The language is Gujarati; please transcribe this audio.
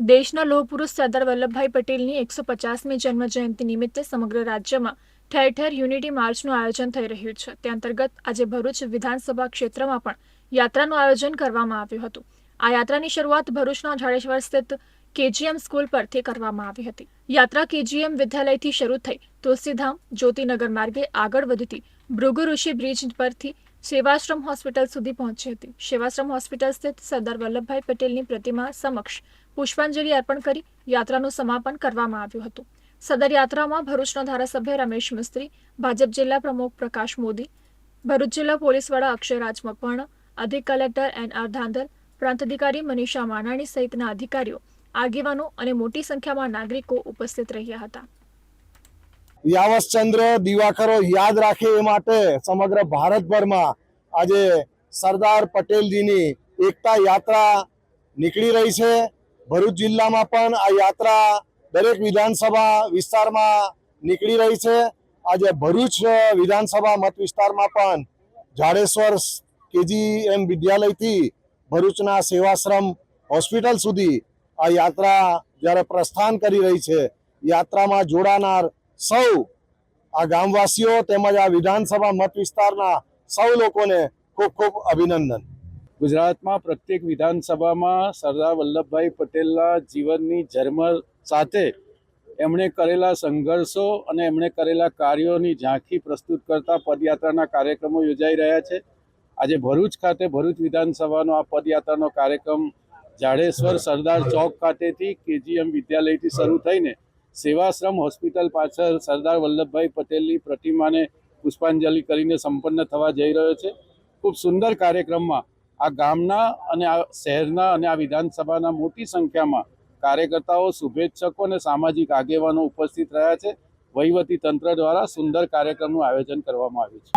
દેશના લોહ પુરુષ સરદાર વલ્લભભાઈ પટેલની 150મી જન્મ જયંતિ નિમિત્તે સમગ્ર રાજ્યમાં ઠેર ઠેર યુનિટી માર્ચનું આયોજન થઈ રહ્યું છે. તે અંતર્ગત આજે ભરૂચ વિધાનસભા ક્ષેત્રમાં પણ યાત્રાનું આયોજન કરવામાં આવ્યું હતું. આ યાત્રાની શરૂઆત ભરૂચના જાડેશ્વર સ્થિત કેજીએમ સ્કૂલ પરથી કરવામાં આવી હતી. યાત્રા કેજીએમ વિદ્યાલયથી શરૂ થઈ તુલસીધામ જ્યોતિનગર માર્ગે આગળ વધતી ભૃગુ ઋષિ બ્રિજ પરથી સેવાશ્રમ હોસ્પિટલ સુધી પહોંચી હતી. સેવાશ્રમ હોસ્પિટલ સ્થિત સરદાર વલ્લભભાઈ પટેલની પ્રતિમા સમક્ષ પુષ્પાંજલિ અર્પણ કરી યાત્રાનું સમાપન કરવામાં આવ્યું હતું. સદર યાત્રામાં ભરૂચના ધારાસભ્ય રમેશ મિસ્ત્રી, ભાજપ જિલ્લા પ્રમુખ પ્રકાશ મોદી, ભરૂચ જિલ્લા પોલીસ વડા અક્ષયરાજ મકવાણા, અધિક કલેક્ટર એન.આર. ધાંધલ, પ્રાંત અધિકારી મનીષા માનાણી સહિતના અધિકારીઓ, આગેવાનો અને મોટી સંખ્યામાં નાગરિકો ઉપસ્થિત રહ્યા હતા. યાવશચંદ્ર દિવાકરો યાદ રાખે એ માટે સમગ્ર ભારતભરમાં આજે સરદાર પટેલજીની એકતા યાત્રા નીકળી રહી છે. ભરૂચ જિલ્લામાં પણ આ યાત્રા દરેક વિધાનસભા વિસ્તારમાં નીકળી રહી છે. આજે ભરૂચ વિધાનસભા મત વિસ્તારમાં પણ જાડેશ્વર કેજીએમ વિદ્યાલયથી ભરૂચના સેવાશ્રમ હોસ્પિટલ સુધી આ યાત્રા જ્યારે પ્રસ્થાન કરી રહી છે, યાત્રામાં જોડાનાર સૌ આ ગામવાસીઓ તેમજ આ વિધાનસભા મત વિસ્તારના સૌ લોકોને ખૂબ ખૂબ અભિનંદન. ગુજરાતમાં પ્રત્યેક વિધાનસભામાં સરદાર વલ્લભભાઈ પટેલના જીવનની ઝરમર સાથે એમણે કરેલા સંઘર્ષો અને એમણે કરેલા કાર્યોની ઝાંખી પ્રસ્તુત કરતા પદયાત્રાના કાર્યક્રમો યોજાઈ રહ્યા છે. આજે ભરૂચ ખાતે ભરૂચ વિધાનસભાનો આ પદયાત્રાનો કાર્યક્રમ જાડેશ્વર સરદાર ચોક ખાતેથી કેજીએમ વિદ્યાલયથી શરૂ થઈને સેવાશ્રમ હોસ્પિટલ પાછળ સરદાર વલ્લભભાઈ પટેલની પ્રતિમાને પુષ્પાંજલિ કરીને સંપન્ન થવા જઈ રહ્યો છે. ખૂબ સુંદર કાર્યક્રમમાં આ ગામના અને આ શહેરના અને આ વિધાનસભાના મોટી સંખ્યામાં કાર્યકર્તાઓ, શુભેચ્છકો અને સામાજિક આગેવાનો ઉપસ્થિત રહ્યા છે. વહીવટી તંત્ર દ્વારા સુંદર કાર્યક્રમનું આયોજન કરવામાં આવ્યું છે.